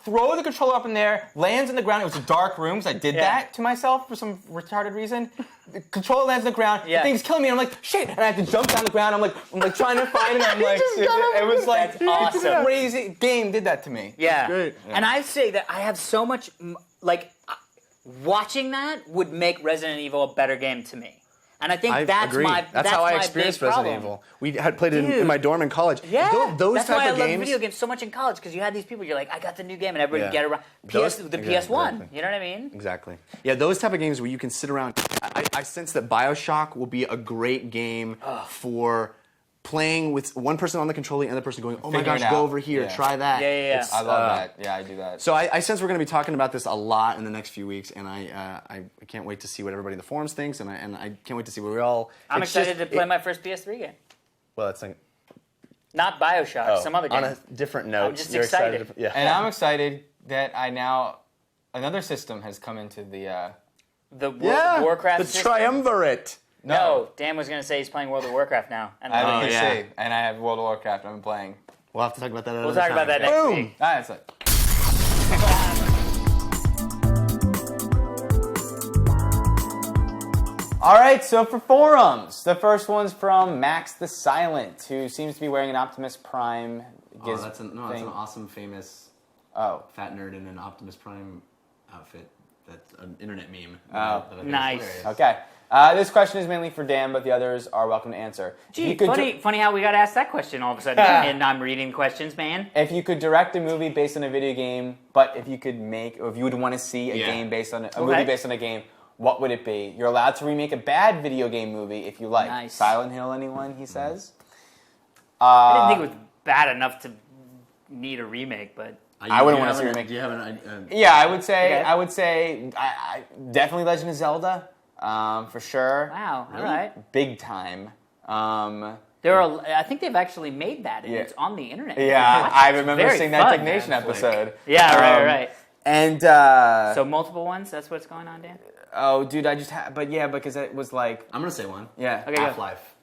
Throw the controller up in there, lands on the ground. It was a dark room, so I did that to myself for some retarded reason. The controller lands on the ground. The thing's killing me. And I'm like, shit! And I have to jump down the ground. I'm like trying to find it. I'm like, it was like
awesome.
Crazy game did that to me.
Yeah.
Great.
Yeah. And I say that I have so much watching that would make Resident Evil a better game to me. And I think that's
agree.
my
That's how I
my
experienced
big
Resident
problem.
Evil. We had played it in my dorm in college.
Yeah,
those
that's
type
why
of
I love
games.
video games so much in college because you had these people. You're like, I got the new game, and everybody get around.
Exactly.
PS1. You know what I mean?
Exactly. Yeah, those type of games where you can sit around. I sense that BioShock will be a great game for playing with one person on the controller, and the other person going, oh my
Figure
gosh,
it
go
out.
over here,
Yeah.
try that.
Yeah.
I love that. Yeah, I do that.
So I sense we're going to be talking about this a lot in the next few weeks, and I can't wait to see what everybody in the forums thinks, and I can't wait to see what we all.
I'm excited to play my first PS3 game.
Well, it's like
Not BioShock, some other game.
on a different note.
I'm just
you're
excited.
Yeah.
And I'm excited that another system has come into the.
The Warcraft
the
system?
triumvirate.
No, Dan was going to say he's playing World of Warcraft now. And
I have a PC,
yeah.
and I have World of Warcraft. I'm playing.
We'll have to talk about that.
We'll talk about that next
Boom.
week.
That's it. All right, so for forums, the first one's from Max the Silent, who seems to be wearing an Optimus Prime.
That's an awesome, famous fat nerd in an Optimus Prime outfit. That's an internet meme. that I think is
Nice.
hilarious.
Okay. This question is mainly for Dan, but the others are welcome to answer.
Gee, funny how we got asked that question all of a sudden, and I'm reading questions, man.
If you could direct a movie based on a video game, but if you could if you would want to see a game based on a movie based on a game, what would it be? You're allowed to remake a bad video game movie if you like.
Nice.
Silent Hill, anyone? He says.
I didn't think it was bad enough to need a remake, but
I wouldn't want to see a remake.
Do you have an
Yeah, I would say.
Okay.
I would say. I definitely Legend of Zelda, for sure.
wow, all right.
Big time.
I think they've actually made that, and it's on the internet.
Yeah, I
It's
remember
very
seeing
fun.
that Technation episode.
Yeah, right.
And
So multiple ones. That's what's going on, Dan.
oh, dude, I just because it was like
I'm gonna say one.
yeah.
Okay, go.
Half-Life.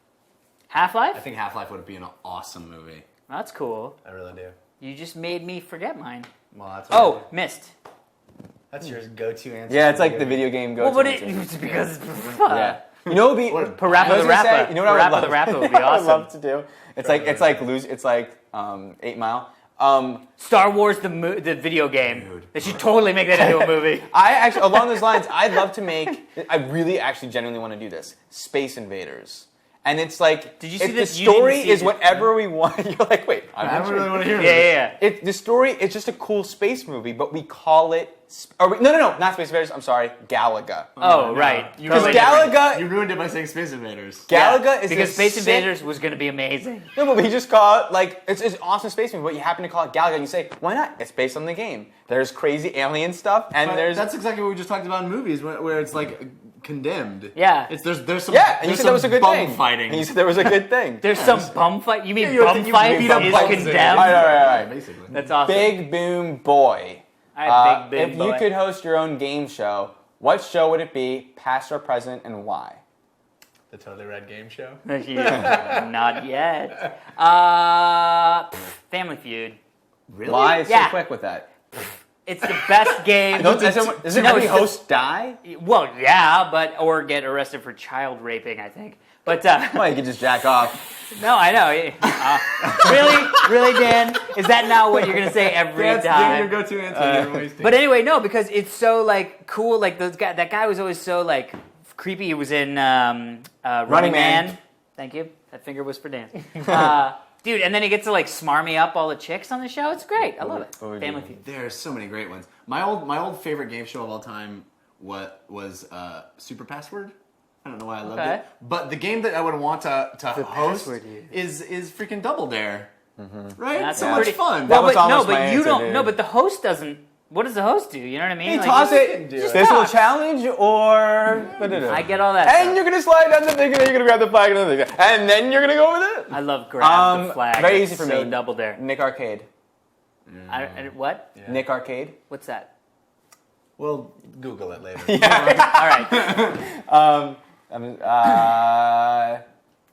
Half-Life.
I think Half-Life would be an awesome movie.
That's cool.
I really do.
You just made me forget mine.
Well, that's what
Oh, Myst.
that's your go-to answer.
Yeah, it's like the video game go-to.
Well, but
answer.
it's because
yeah. You know, it'd be
Parappa
I was
the
gonna say,
Rappa.
You know what I would
Parappa
love?
the Rappa would be
You know what I'd
awesome.
love to do. It's like 8 Mile.
Star Wars, the video game.
Dude.
They should totally make that into a movie.
I actually, along those lines, I'd love to make. I really, actually, genuinely want to do this. Space Invaders. And it's like,
Did you see
if the
this? You didn't
story
see
is
it.
whatever we want. You're like, wait,
I don't really want to hear
Yeah.
The story is just a cool space movie, but we call it. No, not Space Invaders. I'm sorry, Galaga.
Oh, right.
Because Galaga,
You ruined it by saying Space Invaders.
Galaga is
because
a
Space
sick-
Invaders was going to be amazing.
No, but we just call it like it's an awesome space movie, but you happen to call it Galaga, and you say, why not? It's based on the game. There's crazy alien stuff, and
But
there's
that's exactly what we just talked about in movies, where it's like condemned.
Yeah.
There's some
yeah. And you
there's
said that was a
some
good
bum
thing.
fighting.
And you said there was a good thing.
There's some bum fight. You mean
you
bum
beat
fight
up
is
bums in it.
condemned?
All right.
Basically.
That's awesome.
Big Boom Boy.
All right, big
If
boy.
you could host your own game show, what show would it be, past or present, and why?
The Totally Rad Game Show.
Yeah, not yet. Family Feud.
Really?
Why so
Yeah.
quick with that?
It's the best game.
Doesn't
No,
every
it's the-
host die?
Well, yeah, or get arrested for child raping, I think. But
Well, you could just jack off.
no, I know. Really, Dan? Is that not what you're gonna say every
That's
time?
your go-to answer. You're wasting.
But anyway, no, because it's so like cool. Like that guy was always so like creepy. He was in Running Man. Thank you. That finger was for Dan. Dude, and then he gets to like smarmy up all the chicks on the show. It's great. I love it. Family Feud.
There's so many great ones. My old favorite game show of all time was Super Password. I don't know why I loved
Okay.
it. But the game that I would want to host
Password, dude.
is freaking Double Dare. Right?
That's
so much
pretty
fun.
That was
but
almost my
you
answer,
don't.
dude.
No, but the host doesn't. What does the host do? You know what I mean?
He
Like,
toss
just-
it.
just
Physical
toss.
challenge or.
I get all that.
And
stuff.
you're gonna slide down the thing, and then you're gonna grab the flag, and then you're gonna go with it.
I love grab the flag.
very
It's
easy for
so
me.
Double Dare.
Nick Arcade.
What?
Nick Arcade.
What's that?
We'll Google it later.
All right.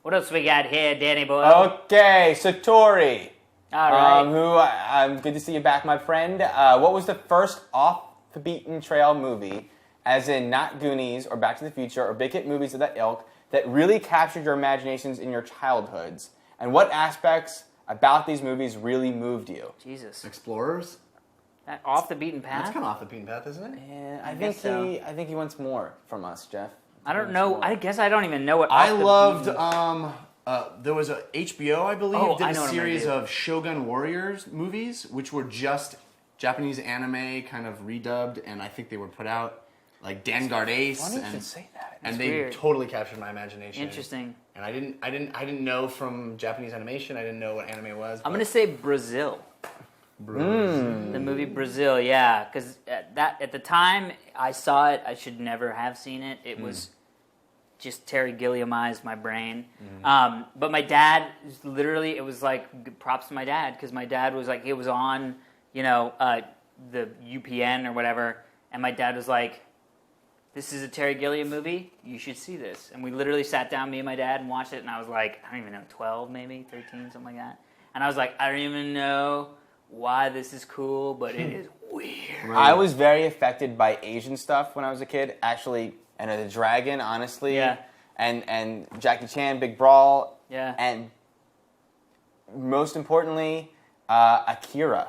What else we got here, Danny boy?
Okay, Satori.
All right.
I'm good to see you back, my friend. What was the first off the beaten trail movie, as in not Goonies or Back to the Future or big hit movies of that ilk, that really captured your imaginations in your childhoods? And what aspects about these movies really moved you?
Jesus.
Explorers?
That off the beaten
That's
path?
kind of off the beaten path, isn't it?
Yeah,
I think so.
I think he wants more from us, Jeff.
I don't know. I guess I don't even know what.
I
off the
loved.
beaten-
There was a HBO, I believe,
Oh,
did
I
a
know what I'm
series
gonna do.
of Shogun Warriors movies, which were just Japanese anime, kind of redubbed, and I think they were put out like Vanguard Ace,
Why don't you
and
say that?
and they
weird.
totally captured my imagination.
Interesting.
And I didn't know from Japanese animation. I didn't know what anime was.
I'm gonna say Brazil. The movie Brazil, yeah, because at the time I saw it, I should never have seen it. It was just Terry Gilliamized my brain. But my dad, literally, it was like props to my dad because my dad was like, it was on, the UPN or whatever, and my dad was like, "This is a Terry Gilliam movie. You should see this." And we literally sat down, me and my dad, and watched it. And I was like, I don't even know, 12 maybe, 13, something like that. And I was like, I don't even know why this is cool, but it is weird.
I was very affected by Asian stuff when I was a kid. Actually, and the Dragon, honestly.
Yeah.
And Jackie Chan, Big Brawl.
Yeah.
And most importantly, Akira.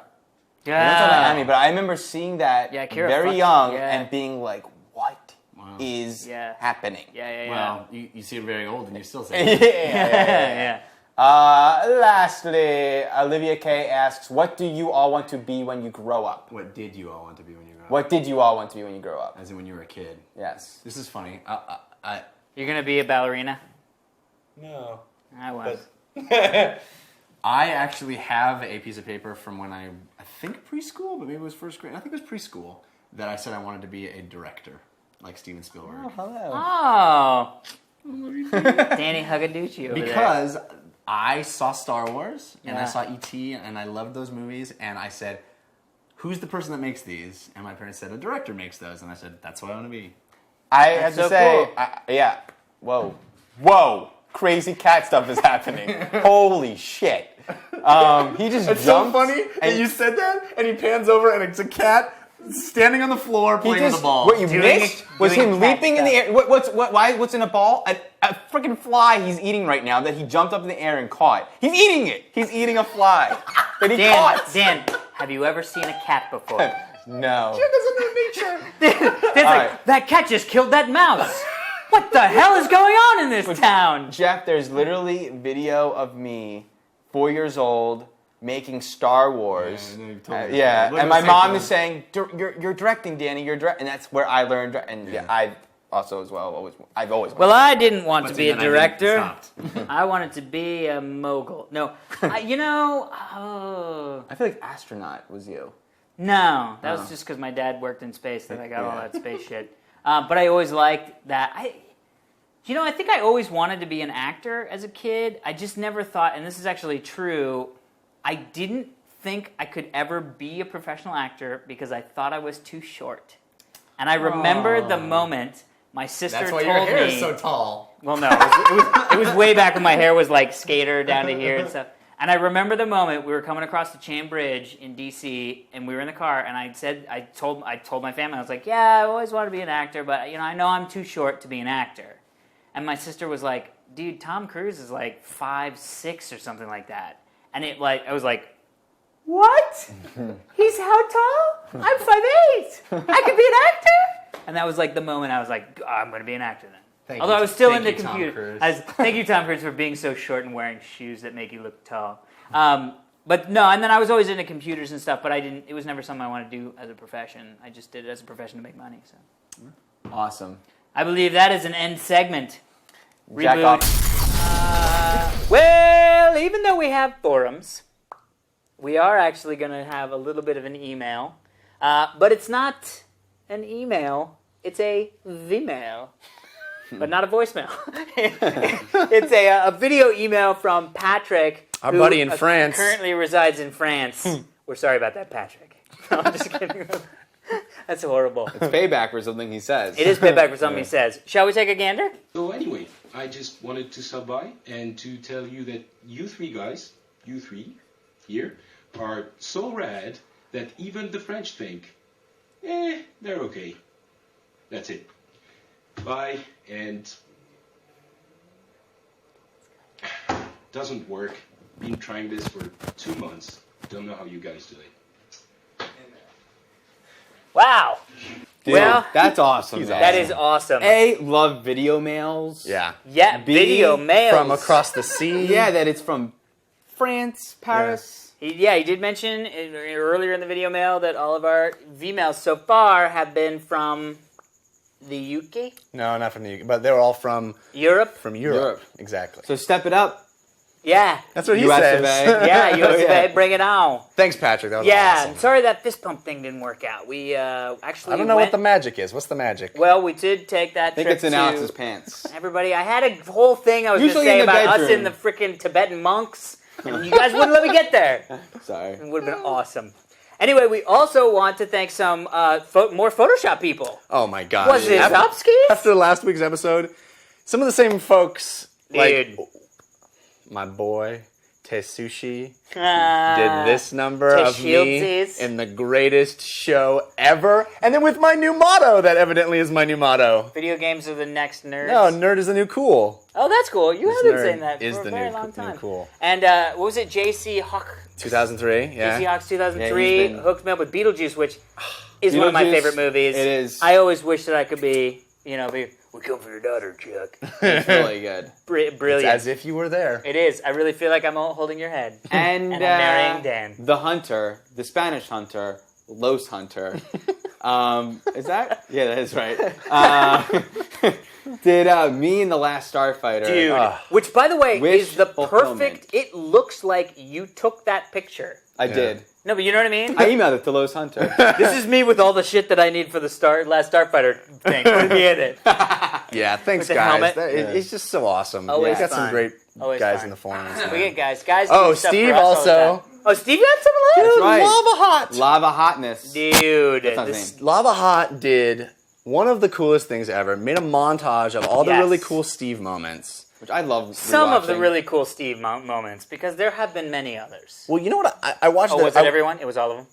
I don't know
Yeah.
about anime, but I remember seeing that
Yeah, Akira
very
fucks-
young
yeah.
and being like, what is
Yeah.
happening?
Yeah.
Well, you seem very old, and you still say
yeah,
that.
yeah.
Lastly, Olivia K asks, what do you all want to be when you grow up?
What did you all want to be when you grew up?
What did you all want to be when you grow up?
As in when you were a kid.
Yes.
This is funny.
You're gonna be a ballerina?
No.
I was.
I actually have a piece of paper from when I think preschool, but maybe it was first grade. I think it was preschool that I said I wanted to be a director, like Steven Spielberg.
Hello.
Oh. Danny Huggaducci over there.
Because I saw Star Wars and I
Yeah.
saw E.T. and I loved those movies, and I said, "Who's the person that makes these?" And my parents said, "A director makes those," and I said, "That's what I want to be."
I have to
so
say,
cool.
yeah. Whoa. Crazy cat stuff is happening. Holy shit. He just
It's
jumped.
so funny that you said that, and he pans over, and it's a cat Standing on the floor
He
playing with
just-
the ball.
What you
Doing
missed
it-
was
doing
him
cat
leaping in the
stuff.
air. What's in a ball? A freaking fly he's eating right now that he jumped up in the air and caught. He's eating it. He's eating a fly that he caught.
Dan, have you ever seen a cat before?
No.
It's like,
right.
that cat just killed that mouse. What the hell is going on in this town?
Jeff, there's literally video of me, 4 years old, making Star Wars.
Yeah, I know you've told me this
Yeah,
before. Look
and
at
my
the
mom
same
is saying, "You're directing, Danny. You're directing," and that's where I learned. And yeah, I also as well I've always.
Well, I didn't want to
But
be a
then I didn't-
director.
stopped.
I wanted to be a mogul. No, oh.
I feel like astronaut was you.
No, that was just because my dad worked in space that I got all that space shit. But I always liked that. I think I always wanted to be an actor as a kid. I just never thought, and this is actually true, I didn't think I could ever be a professional actor because I thought I was too short. And I remember the moment my sister
That's
told
why your hair
me.
is so tall.
Well, no, it was way back when my hair was like skater down to here and stuff. And I remember the moment we were coming across the Chain Bridge in DC, and we were in the car, and I told my family, I was like, yeah, I always wanted to be an actor, but I know I'm too short to be an actor. And my sister was like, dude, Tom Cruise is like 5'6" or something like that. And I was like, what? He's how tall? I'm 5'8". I could be an actor? And that was like the moment I was like, I'm going to be an actor then. Although I was still into computer. Thank you, Tom Cruise, for being so short and wearing shoes that make you look tall. But no, and then I was always into computers and stuff, but it was never something I wanted to do as a profession. I just did it as a profession to make money. So
Awesome.
I believe that is an end segment.
Jack
Reboot.
off.
Well, even though we have forums, we are actually going to have a little bit of an email. But it's not an email, it's a Vmail. But not a voicemail. It's a video email from Patrick,
Our buddy in France.
currently resides in France. We're sorry about that, Patrick. No, I'm just kidding. That's horrible.
It's payback for something he says.
It is payback for something he says. Shall we take a gander?
So anyway, I just wanted to stop by and to tell you that you three guys, you three here, are so rad that even the French think, they're okay. That's it. Bye, and doesn't work. Been trying this for 2 months. Don't know how you guys do it.
Wow.
Dude,
Well,
that's awesome. man.
that is awesome.
A, love video mails.
Yeah.
Yeah,
B,
video mails.
From across the sea.
Yeah, that it's from France, Paris.
He did mention earlier in the video mail that all of our V-mails so far have been from the UK?
No, not from the UK, but they were all from
Europe?
From Europe.
Europe.
Exactly.
So step it up.
Yeah.
That's what he
US
says.
of A.
Yeah, US of
Yeah.
A, bring it on.
Thanks, Patrick. That was
Yeah,
awesome.
I'm sorry that fist pump thing didn't work out. We actually
I don't know
went,
what the magic is. What's the magic?
Well, we did take that
I think
trip
it's in
to
Alex's pants.
everybody. I had a whole thing I was going to
Usually
say
in the
about us
bedroom.
in the freaking Tibetan monks, and you guys wouldn't let me get there.
Sorry.
It would have been awesome. Anyway, we also want to thank some more Photoshop people.
Oh my God.
Was it Upskis?
After last week's episode, some of the same folks,
Dude.
like my boy Tetsushi,
Ah,
did this number of me
Teshiltsis.
in the greatest show ever, and then with my new motto that evidently is my new motto.
Video games are the next nerds.
No, nerd is the new cool.
Oh, that's cool. You
This
have been
nerd
saying that
is
for a
the
very
new-
long
new
time.
cool.
And what was it? JC Hawk.
2003, yeah.
JC Hawks 2003
Yeah, he's been-
hooked me up with Beetlejuice, which is one of my
Beetlejuice,
favorite movies.
it is.
I always wish that I could be, we come for your daughter, Chuck.
It's really good.
It's
Brilliant.
as if you were there.
It is. I really feel like I'm holding your head.
And,
And I'm marrying Dan.
The hunter, the Spanish hunter, Los Hunter. Is that? Yeah, that is right. Did Me and the Last Starfighter.
Dude. Which, by the way,
Wish
is the
fulfillment.
perfect. It looks like you took that picture.
I did.
No, but you know what I mean?
I emailed it to Los Hunter.
This is me with all the shit that I need for the Last Starfighter thing. Put me in it.
Yeah, thanks,
the
guys.
helmet.
It's just so awesome.
Always
We got some
fun.
great
Always
guys
fun.
in the forums.
We get guys. Guys
Oh,
do stuff
Steve
for us all the
also.
time. Oh, Steve got some love?
That's right.
Lava Hot.
Lava Hotness.
Dude.
That's not his
this-
name.
Lava Hot did one of the coolest things ever. Made a montage of all the
Yes.
really cool Steve moments.
Which I love.
Some of the
rewatching.
really cool Steve moments, because there have been many others.
Well, you know what? I watched.
Oh, was it everyone? It was all of them?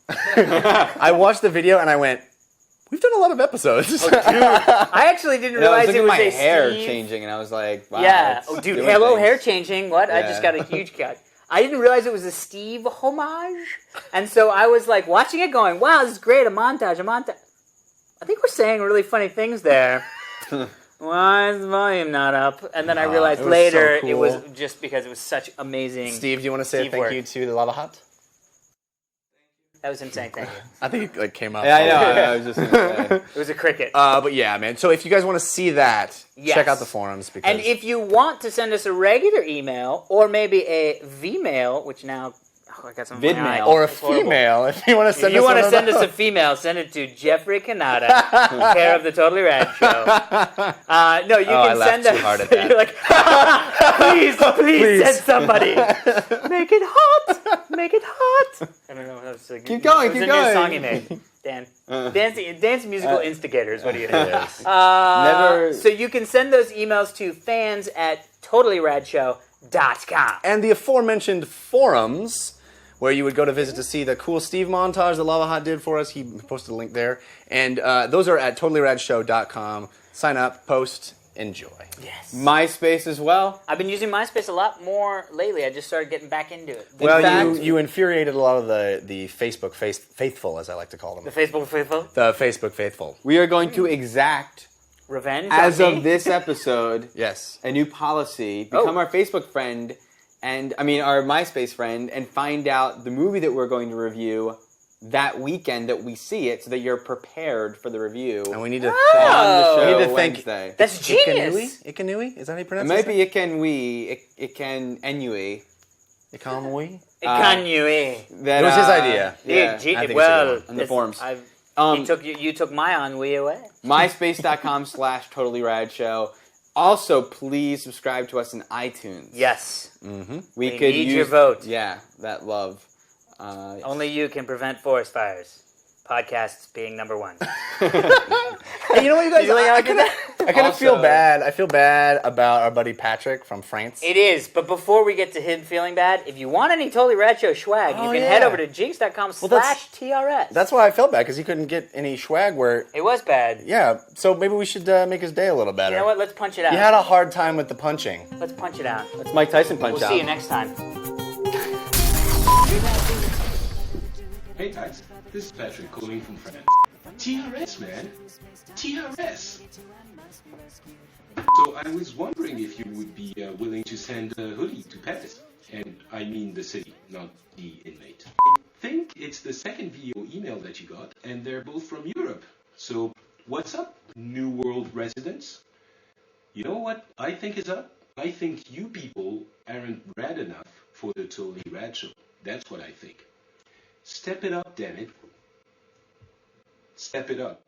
I watched the video and I went, "We've done a lot of episodes."
Oh, dude. I actually didn't
And I was
realize it
looking
was
at my
a
hair
Steve.
changing, and I was like, wow.
Yeah.
it's
Oh, dude,
doing
hello,
things.
hair changing. What? I
Yeah.
just got a huge cut. I didn't realize it was a Steve homage. And so I was like watching it going, wow, this is great. A montage. I think we're saying really funny things there. Why is the volume not up? And then I realized
it was
later
so
it was
cool.
just because it was such amazing.
Steve, do you want to say
Steve
thank
work.
you to the Lava Hut?
That was him saying thank you.
I think it came up.
Yeah, I know. I was just gonna say.
It was a cricket.
But yeah, man. So if you guys want to see that,
Yes.
check out the forums. Because
And if you want to send us a regular email or maybe a V-mail, which now I got some
Vidmail.
or a
It's horrible.
female, if you want to
If
send
you
us
want to
one of
send us
those.
a female, send it to Jeffrey Kanata, care of the Totally Rad Show. No, you
I
can
laughed
send
too
us.
hard at that.
You're like, please send somebody. Make it hot. Make it hot. I don't know. That was a,
Keep going,
it was
keep
a new
going.
song he made. Dan. Dance musical instigator is what he is.
Yes.
Never-
So you can send those emails to fans@totallyradshow.com.
And the aforementioned forums, where you would go to visit to see the cool Steve montage that Lava Hot did for us. He posted a link there. And those are at totallyradshow.com. Sign up, post, enjoy.
Yes.
MySpace as well.
I've been using MySpace a lot more lately. I just started getting back into it.
Well,
fact-
you infuriated a lot of the Facebook faithful, as I like to call them.
The Facebook faithful.
The Facebook faithful.
We are going to exact,
Revenge.
as
on me?
of this episode,
Yes.
a new policy. Become
Oh.
our Facebook friend, our MySpace friend, and find out the movie that we're going to review that weekend that we see it, so that you're prepared for the review.
And we need to
on the show
we need to thank
Wednesday.
That's genius.
Ikanui? Is that how you
It
pronounce
might be it can Enui.
Ikanui?
Ikanui.
That
It was his idea.
Yeah.
I think it's a
Well,
good one.
On the forums.
You took my ennui away.
MySpace.com/TotallyRadShow. Also, please subscribe to us in iTunes.
Yes.
We
We
could
need
use
your vote.
Yeah, that love.
Only you can prevent forest fires. Podcasts being number one.
Hey, you know what, you guys?
You really
I
argue
kind of
Also-
feel bad. I feel bad about our buddy Patrick from France.
It is, but before we get to him feeling bad, if you want any Totally Rad Show swag, you
Oh,
can
yeah.
head over to jinx.com/TRS.
That's why I felt bad, because he couldn't get any swag where...
It was bad.
Yeah, so maybe we should make his day a little better.
You know what? Let's punch it out.
You had a hard time with the punching.
Let's punch it out.
That's Mike Tyson punch
We'll
out.
see you next time.
Hey guys, this is Patrick calling from France. TRS, man. TRS. So I was wondering if you would be willing to send a hoodie to Paris. And I mean the city, not the inmate. I think it's the second VO email that you got, and they're both from Europe. So what's up, New World residents? You know what I think is up? I think you people aren't rad enough for the Totally Rad Show. That's what I think. Step it up, damn it. Step it up.